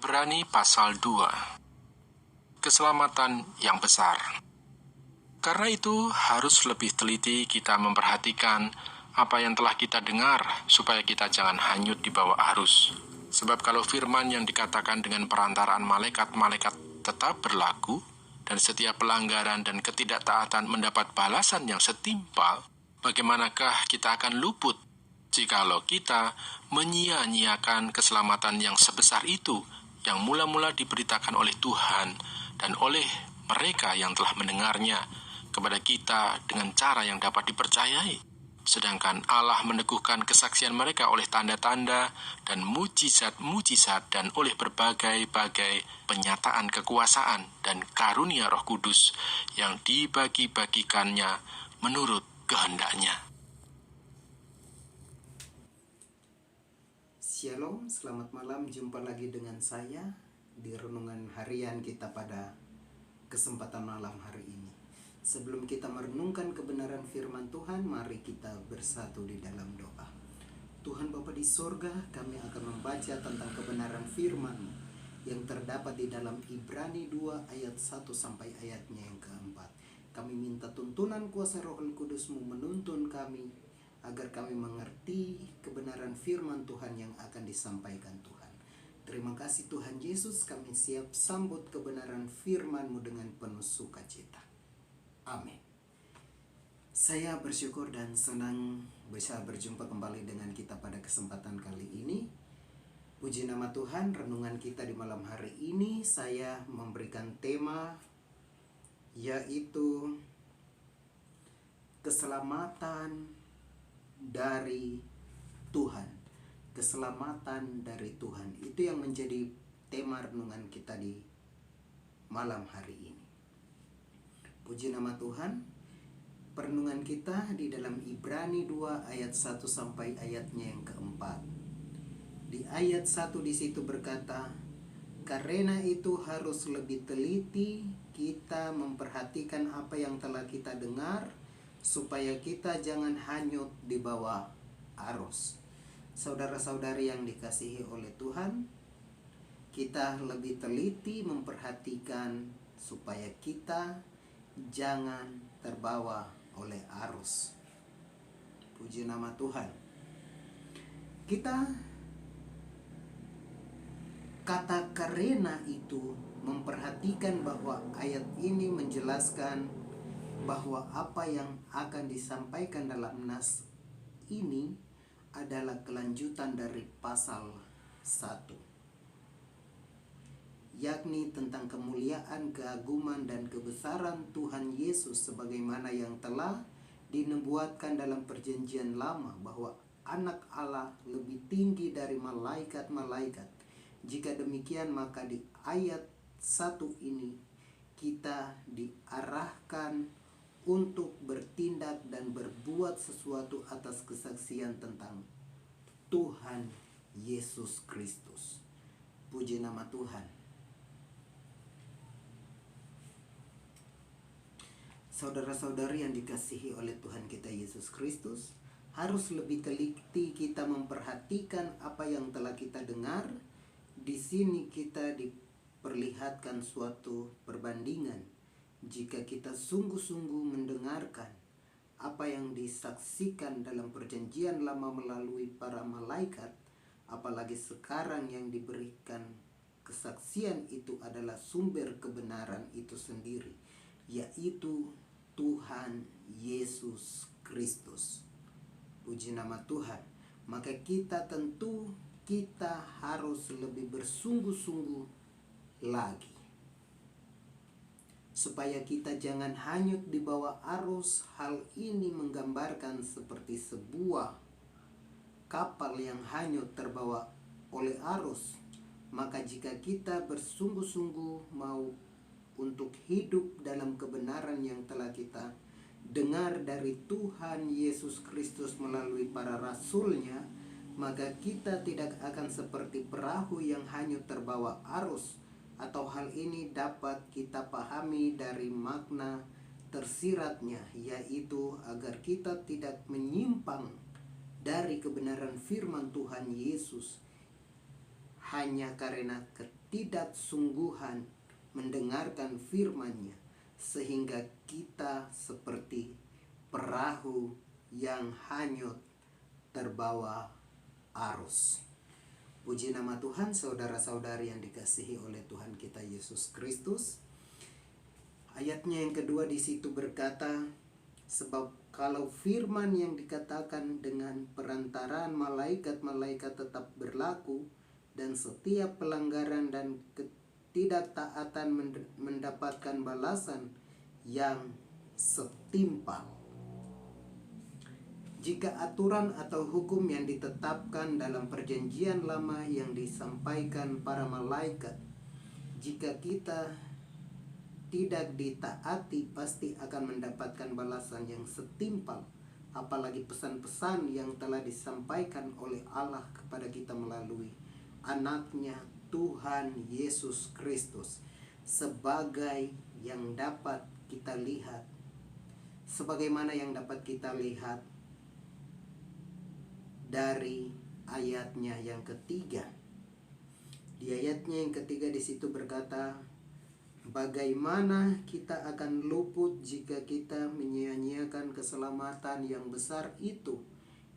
Ibrani pasal 2. Keselamatan yang besar. Karena itu harus lebih teliti kita memperhatikan apa yang telah kita dengar, supaya kita jangan hanyut di bawah arus. Sebab kalau firman yang dikatakan dengan perantaraan malaikat-malaikat tetap berlaku, dan setiap pelanggaran dan ketidaktaatan mendapat balasan yang setimpal, bagaimanakah kita akan luput jikalau kita menyia-nyiakan keselamatan yang sebesar itu, yang mula-mula diberitakan oleh Tuhan dan oleh mereka yang telah mendengarnya kepada kita dengan cara yang dapat dipercayai. Sedangkan Allah meneguhkan kesaksian mereka oleh tanda-tanda dan mujizat-mujizat dan oleh berbagai-bagai penyataan kekuasaan dan karunia Roh Kudus yang dibagi-bagikannya menurut kehendaknya. Shalom, selamat malam. Jumpa lagi dengan saya di renungan harian kita pada kesempatan malam hari ini. Sebelum kita merenungkan kebenaran firman Tuhan, mari kita bersatu di dalam doa. Tuhan Bapa di sorga, kami akan membaca tentang kebenaran firman-Mu yang terdapat di dalam Ibrani 2 ayat 1 sampai ayatnya yang keempat. Kami minta tuntunan kuasa Roh Kudus-Mu menuntun kami agar kami mengerti kebenaran firman Tuhan yang akan disampaikan Tuhan. Terima kasih Tuhan Yesus, kami siap sambut kebenaran firman-Mu dengan penuh sukacita. Amin. Saya bersyukur dan senang bisa berjumpa kembali dengan kita pada kesempatan kali ini. Puji nama Tuhan, renungan kita di malam hari ini saya memberikan tema yaitu keselamatan dari Tuhan. Keselamatan dari Tuhan. Itu yang menjadi tema renungan kita di malam hari ini. Puji nama Tuhan. Perenungan kita di dalam Ibrani 2 ayat 1 sampai ayatnya yang keempat. Di ayat 1 di situ berkata, karena itu harus lebih teliti kita memperhatikan apa yang telah kita dengar, supaya kita jangan hanyut di bawah arus. Saudara-saudari yang dikasihi oleh Tuhan, kita lebih teliti memperhatikan supaya kita jangan terbawa oleh arus. Puji nama Tuhan. Kata karena itu memperhatikan bahwa ayat ini menjelaskan bahwa apa yang akan disampaikan dalam nas ini adalah kelanjutan dari pasal 1, yakni tentang kemuliaan, keagungan, dan kebesaran Tuhan Yesus sebagaimana yang telah dinubuatkan dalam perjanjian lama, bahwa anak Allah lebih tinggi dari malaikat-malaikat. Jika demikian, maka di ayat 1 ini kita diarahkan untuk bertindak dan berbuat sesuatu atas kesaksian tentang Tuhan Yesus Kristus. Puji nama Tuhan. Saudara-saudari yang dikasihi oleh Tuhan kita Yesus Kristus, harus lebih teliti kita memperhatikan apa yang telah kita dengar. Di sini kita diperlihatkan suatu perbandingan. Jika kita sungguh-sungguh mendengarkan apa yang disaksikan dalam perjanjian lama melalui para malaikat, apalagi sekarang yang diberikan kesaksian itu adalah sumber kebenaran itu sendiri, yaitu Tuhan Yesus Kristus. Puji nama Tuhan. Maka kita harus lebih bersungguh-sungguh lagi, supaya kita jangan hanyut di bawah arus. Hal ini menggambarkan seperti sebuah kapal yang hanyut terbawa oleh arus. Maka jika kita bersungguh-sungguh mau untuk hidup dalam kebenaran yang telah kita dengar dari Tuhan Yesus Kristus melalui para rasulnya, maka kita tidak akan seperti perahu yang hanyut terbawa arus. Atau hal ini dapat kita pahami dari makna tersiratnya, yaitu agar kita tidak menyimpang dari kebenaran firman Tuhan Yesus. hanya karena ketidaksungguhan mendengarkan firman-Nya, sehingga kita seperti perahu yang hanyut terbawa arus. Puji nama Tuhan, saudara-saudari yang dikasihi oleh Tuhan kita Yesus Kristus. Ayatnya yang kedua di situ berkata, sebab kalau firman yang dikatakan dengan perantaraan malaikat-malaikat tetap berlaku, dan setiap pelanggaran dan ketidaktaatan mendapatkan balasan yang setimpal. Jika aturan atau hukum yang ditetapkan dalam perjanjian lama yang disampaikan para malaikat, jika kita tidak ditaati pasti akan mendapatkan balasan yang setimpal, apalagi pesan-pesan yang telah disampaikan oleh Allah kepada kita melalui anaknya Tuhan Yesus Kristus, sebagai yang dapat kita lihat, sebagaimana yang dapat kita lihat dari ayatnya yang ketiga. Di ayatnya yang ketiga di situ berkata, bagaimana kita akan luput jika kita menyia-nyiakan keselamatan yang besar itu,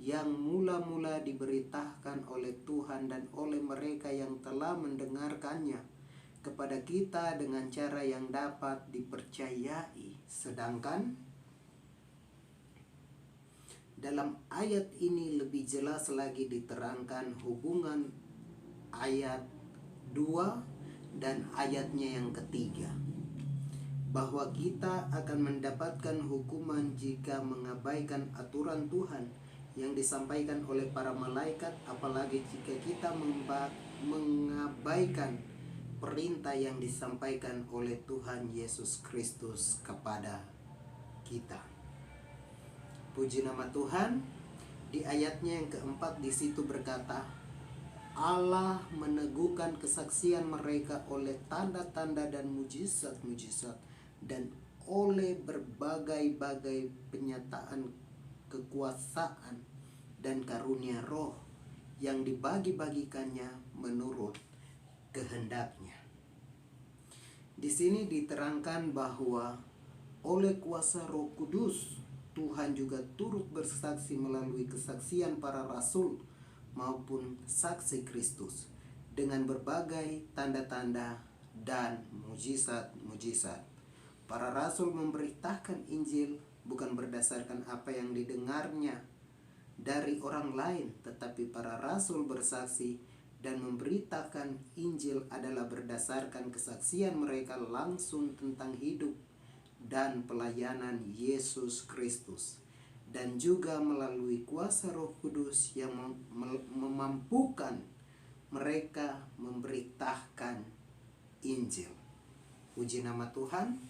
yang mula-mula diberitakan oleh Tuhan dan oleh mereka yang telah mendengarkannya kepada kita dengan cara yang dapat dipercayai. Sedangkan dalam ayat ini lebih jelas lagi diterangkan hubungan ayat 2 dan ayatnya yang ketiga, bahwa kita akan mendapatkan hukuman jika mengabaikan aturan Tuhan yang disampaikan oleh para malaikat, apalagi jika kita mengabaikan perintah yang disampaikan oleh Tuhan Yesus Kristus kepada kita. Puji nama Tuhan. Di ayatnya yang keempat di situ berkata, Allah meneguhkan kesaksian mereka oleh tanda-tanda dan mujizat-mujizat, dan oleh berbagai-bagai penyataan kekuasaan dan karunia roh yang dibagi-bagikannya menurut kehendaknya. Di sini diterangkan bahwa oleh kuasa Roh Kudus, Tuhan juga turut bersaksi melalui kesaksian para rasul maupun saksi Kristus dengan berbagai tanda-tanda dan mujizat-mujizat. Para rasul memberitakan Injil bukan berdasarkan apa yang didengarnya dari orang lain, tetapi para rasul bersaksi dan memberitakan Injil adalah berdasarkan kesaksian mereka langsung tentang hidup dan pelayanan Yesus Kristus, dan juga melalui kuasa Roh Kudus yang memampukan mereka memberitakan Injil. Puji nama Tuhan.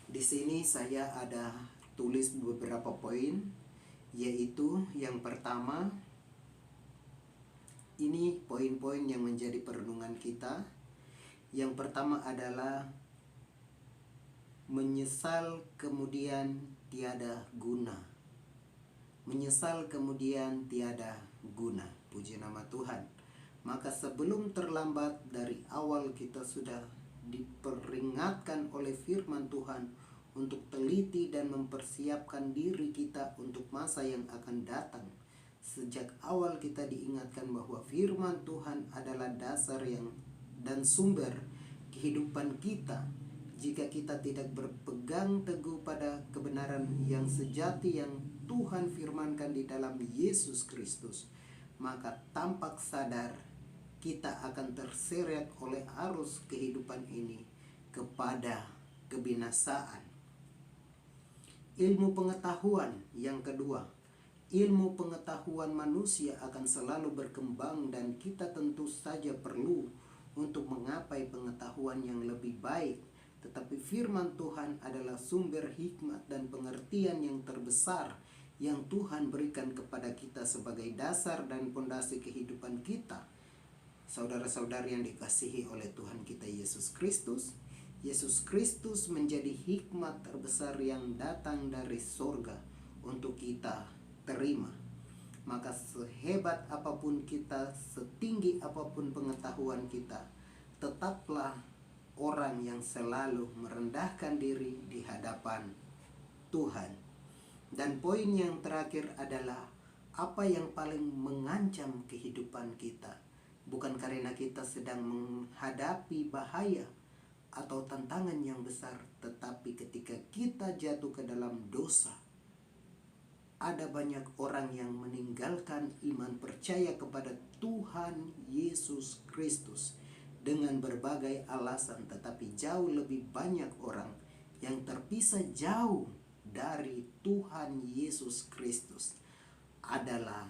Di sini saya ada tulis beberapa poin, yaitu yang pertama, ini poin-poin yang menjadi perenungan kita. Yang pertama adalah menyesal kemudian tiada guna. Menyesal kemudian tiada guna. Puji nama Tuhan. Maka sebelum terlambat, dari awal kita sudah diperingatkan oleh firman Tuhan untuk teliti dan mempersiapkan diri kita untuk masa yang akan datang. Sejak awal kita diingatkan bahwa firman Tuhan adalah dasar dan sumber kehidupan kita. Jika kita tidak berpegang teguh pada kebenaran yang sejati yang Tuhan firmankan di dalam Yesus Kristus, maka tampak sadar kita akan terseret oleh arus kehidupan ini kepada kebinasaan. Ilmu pengetahuan yang kedua. Ilmu pengetahuan manusia akan selalu berkembang, dan kita tentu saja perlu untuk menggapai pengetahuan yang lebih baik. Tetapi firman Tuhan adalah sumber hikmat dan pengertian yang terbesar yang Tuhan berikan kepada kita sebagai dasar dan pondasi kehidupan kita. Saudara-saudari yang dikasihi oleh Tuhan kita Yesus Kristus, Yesus Kristus menjadi hikmat terbesar yang datang dari sorga untuk kita terima. Maka sehebat apapun kita, setinggi apapun pengetahuan kita, tetaplah orang yang selalu merendahkan diri di hadapan Tuhan. Dan poin yang terakhir adalah apa yang paling mengancam kehidupan kita. Bukan karena kita sedang menghadapi bahaya atau tantangan yang besar, tetapi ketika kita jatuh ke dalam dosa, ada banyak orang yang meninggalkan iman percaya kepada Tuhan Yesus Kristus dengan berbagai alasan, tetapi jauh lebih banyak orang yang terpisah jauh dari Tuhan Yesus Kristus adalah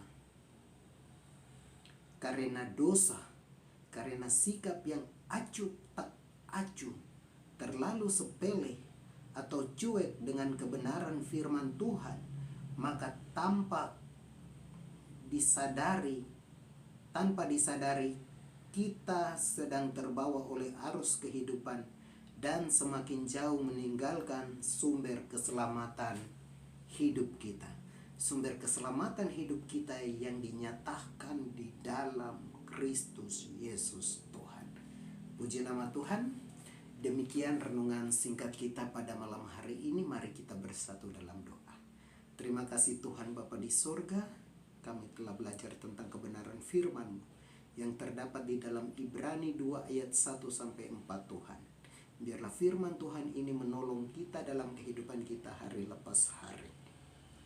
karena dosa, karena sikap yang acuh tak acuh, terlalu sepele atau cuek dengan kebenaran firman Tuhan. Maka tanpa disadari kita sedang terbawa oleh arus kehidupan dan semakin jauh meninggalkan sumber keselamatan hidup kita. Sumber keselamatan hidup kita yang dinyatakan di dalam Kristus Yesus Tuhan. Puji nama Tuhan. Demikian renungan singkat kita pada malam hari ini. Mari kita bersatu dalam doa. Terima kasih Tuhan Bapa di surga. Kami telah belajar tentang kebenaran firman-Mu yang terdapat di dalam Ibrani 2 ayat 1-4 Tuhan. Biarlah firman Tuhan ini menolong kita dalam kehidupan kita hari lepas hari.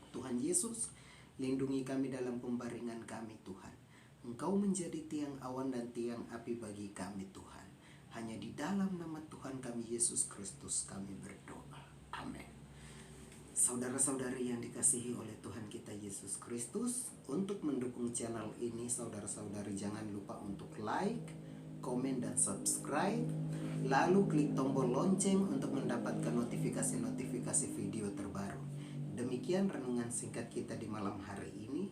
Tuhan Yesus, lindungi kami dalam pembaringan kami Tuhan. Engkau menjadi tiang awan dan tiang api bagi kami Tuhan. Hanya di dalam nama Tuhan kami Yesus Kristus kami berdoa. Amin. Saudara-saudari yang dikasihi oleh Tuhan kita Yesus Kristus, untuk mendukung channel ini, saudara-saudari jangan lupa untuk like, komen, dan subscribe. Lalu klik tombol lonceng untuk mendapatkan notifikasi-notifikasi video terbaru. Demikian renungan singkat kita di malam hari ini.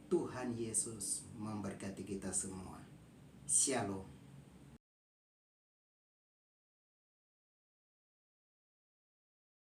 Tuhan Yesus memberkati kita semua. Shalom.